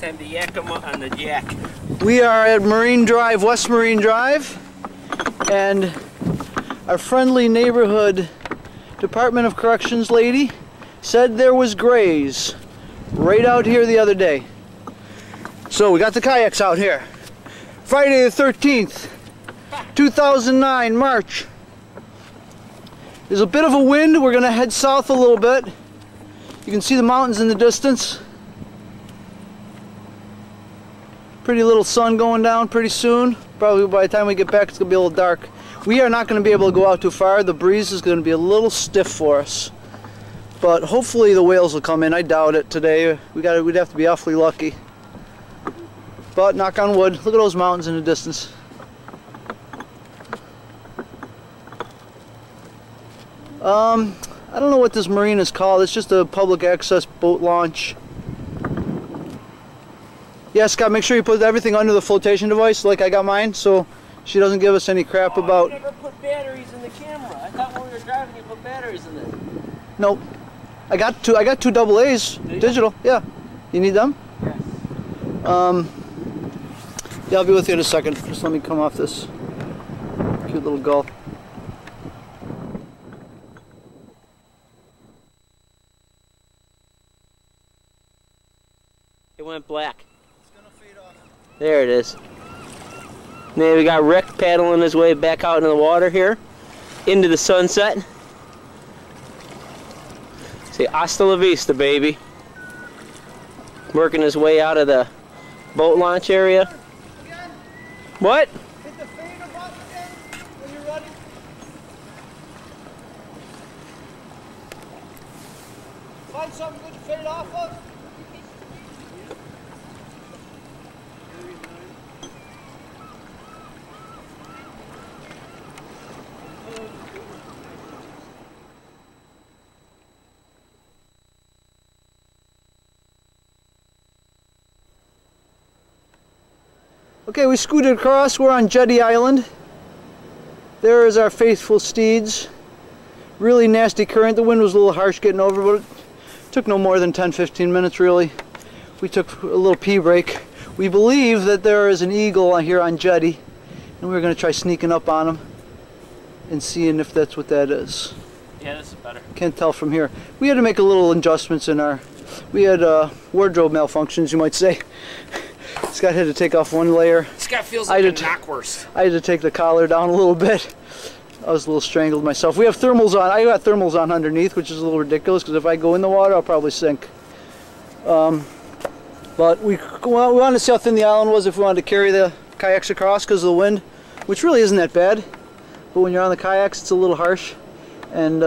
time to yak them on the jack. We are at Marine Drive, West Marine Drive, and our friendly neighborhood Department of Corrections lady said there was grays right out here the other day. So we got the kayaks out here. Friday the 13th, 2009, March. There's a bit of a wind. We're going to head south a little bit. You can see the mountains in the distance. Pretty little sun going down pretty soon. Probably by the time we get back it's going to be a little dark. We are not going to be able to go out too far. The breeze is going to be a little stiff for us. But hopefully the whales will come in. I doubt it today. We'd have to be awfully lucky. But knock on wood, look at those mountains in the distance. I don't know what this marina is called. It's just a public access boat launch. Yeah, Scott, make sure you put everything under the flotation device like I got mine, so she doesn't give us any crap about... You never put batteries in the camera. I thought when we were driving you put batteries in it. Nope. I got two AA's digital. Yeah. You need them? Yes. Yeah, I'll be with you in a second. Just let me come off this cute little gull. It went black. It's gonna fade off. There it is. Then we got Rick paddling his way back out into the water here, into the sunset. Say hasta la vista, baby. Working his way out of the boat launch area. Again? What? Hit the fader button again when you're ready. Find something good to fade off of. Okay, we scooted across. We're on Jetty Island. There is our faithful steeds. Really nasty current. The wind was a little harsh getting over, but it took no more than 10-15 minutes really. We took a little pee break. We believe that there is an eagle here on Jetty, and we're going to try sneaking up on him and seeing if that's what that is. Yeah, this is better. Can't tell from here. We had to make a little adjustments in our... We had wardrobe malfunctions, you might say. Scott had to take off one layer. Scott feels like a knockwurst. I had to take the collar down a little bit. I was a little strangled myself. We have thermals on. I got thermals on underneath, which is a little ridiculous because if I go in the water, I'll probably sink. But we wanted to see how thin the island was if we wanted to carry the kayaks across because of the wind, which really isn't that bad. But when you're on the kayaks, it's a little harsh. And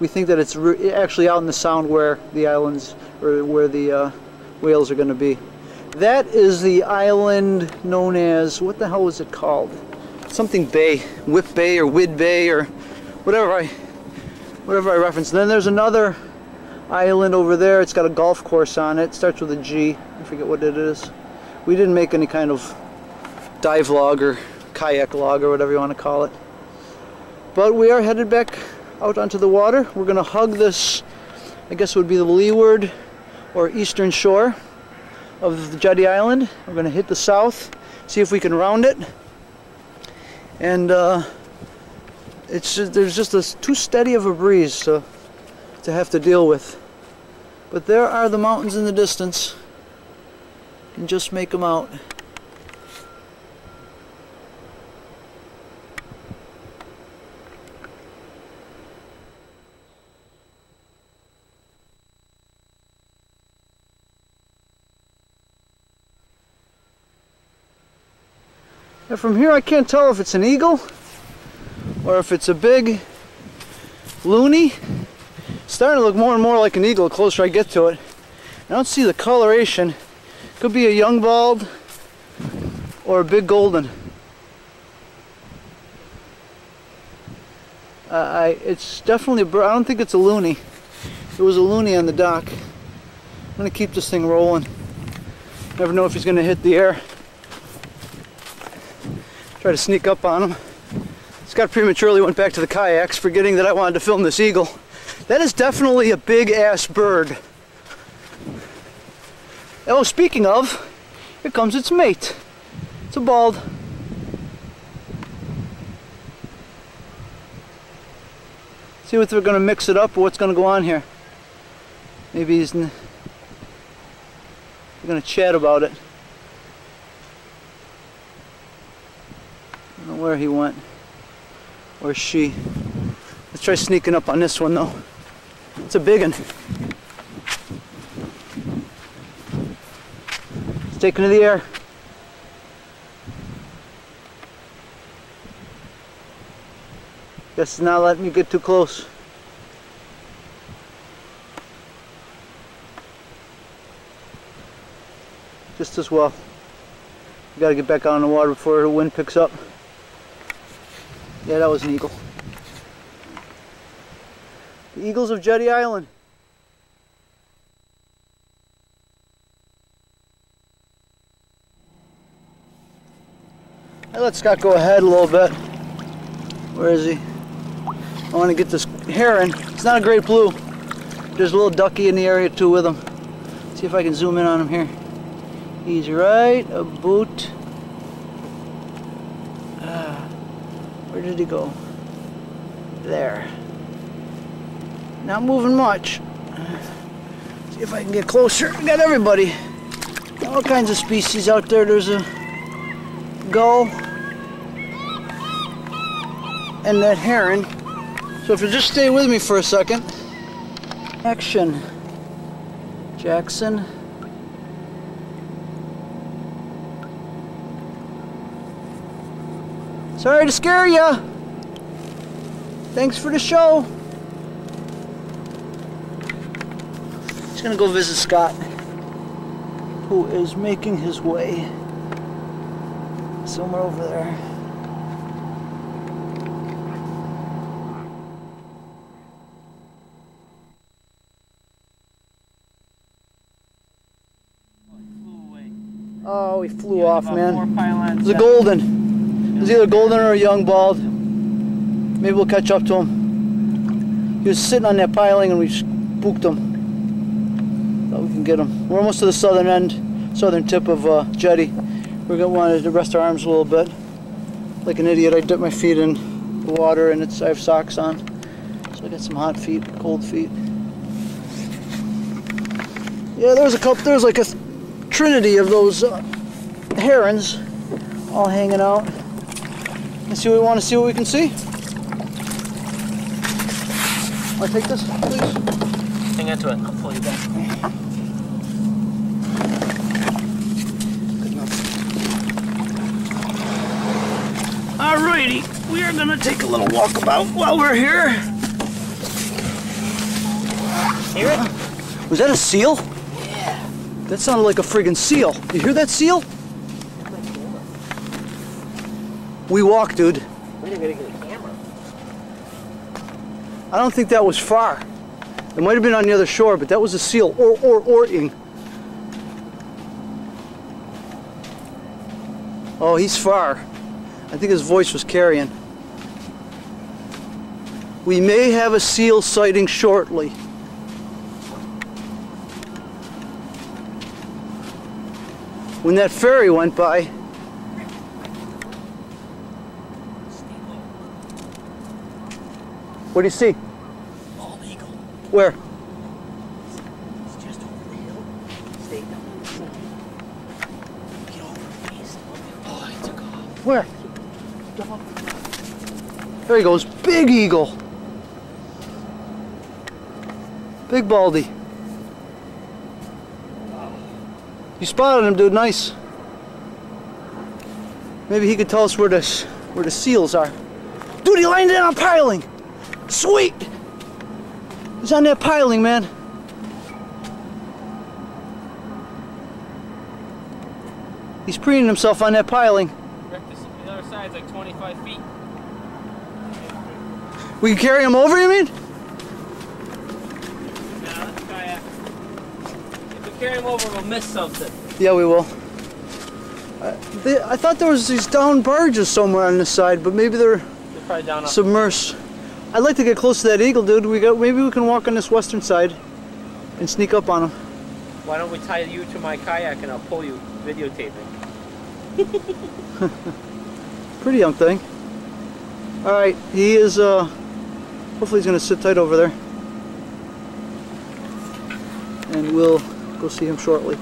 we think that it's actually out in the sound where the islands, or where the whales are going to be. That is the island known as, what the hell was it called? Something Bay, Whip Bay or Wid Bay or whatever I reference. And then there's another island over there. It's got a golf course on it. It starts with a G. I forget what it is. We didn't make any kind of dive log or kayak log or whatever you want to call it. But we are headed back out onto the water. We're going to hug this, I guess it would be the leeward or eastern shore of the Jetty Island. We're going to hit the south, see if we can round it. And there's just too steady of a breeze to have to deal with. But there are the mountains in the distance. You can just make them out. And from here I can't tell if it's an eagle or if it's a big loony. It's starting to look more and more like an eagle the closer I get to it. I don't see the coloration. Could be a young bald or a big golden. It's definitely a bird. I don't think it's a loony. There was a loony on the dock. I'm going to keep this thing rolling. Never know if he's going to hit the air. Try to sneak up on him. Scott prematurely went back to the kayaks, forgetting that I wanted to film this eagle. That is definitely a big ass bird. Oh, speaking of, here comes its mate. It's a bald. See if they're going to mix it up or what's going to go on here. Maybe he's going to chat about it. I don't know where he went. Or she. Let's try sneaking up on this one though. It's a big one. It's taken to the air. Guess it's not letting me get too close. Just as well. We gotta get back out on the water before the wind picks up. Yeah, that was an eagle. The eagles of Jetty Island. I let Scott go ahead a little bit. Where is he? I want to get this heron. It's not a great blue. There's a little ducky in the area too with him. See if I can zoom in on him here. He's right about. Where did he go? There. Not moving much. See if I can get closer. I got everybody. All kinds of species out there. There's a gull and that heron. So if you just stay with me for a second. Action. Jackson. Sorry to scare ya. Thanks for the show. He's gonna go visit Scott, who is making his way somewhere over there. Oh, he flew off, man. It was a golden. It was either a golden or a young bald. Maybe we'll catch up to him. He was sitting on that piling and we spooked him. Thought we can get him. We're almost to the southern end, southern tip of Jetty. We're going to want to rest our arms a little bit. Like an idiot, I dipped my feet in the water and I have socks on. So I got some hot feet, cold feet. Yeah, there was like a trinity of those herons all hanging out. Let's see what we want to see what we can see. Want to take this, please? Hang on to it. I'll pull you back. Good enough. Alrighty, we are gonna take a little walkabout while we're here. Hear it? Was that a seal? Yeah. That sounded like a friggin' seal. You hear that seal? We walk, dude. We didn't get a camera. I don't think that was far. It might have been on the other shore, but that was a seal. Or-ing. Oh, he's far. I think his voice was carrying. We may have a seal sighting shortly. When that ferry went by, what do you see? Bald eagle. Where? It's just over the hill. Stay down on the side. Get over east. Oh, he took off. Where? There he goes. Big eagle. Big baldy. You spotted him, dude. Nice. Maybe he could tell us where the seals are. Dude, he landed on a piling. Sweet. He's on that piling, man. He's preening himself on that piling. The other side's like 25 feet. We can carry him over, you mean? Nah, let's kayak. If we carry him over, we'll miss something. Yeah, we will. I thought there was these down barges somewhere on this side, but maybe they're probably down submersed. I'd like to get close to that eagle, dude. Maybe we can walk on this western side and sneak up on him. Why don't we tie you to my kayak and I'll pull you videotaping? Pretty young thing. Alright, he is, hopefully he's going to sit tight over there. And we'll go see him shortly.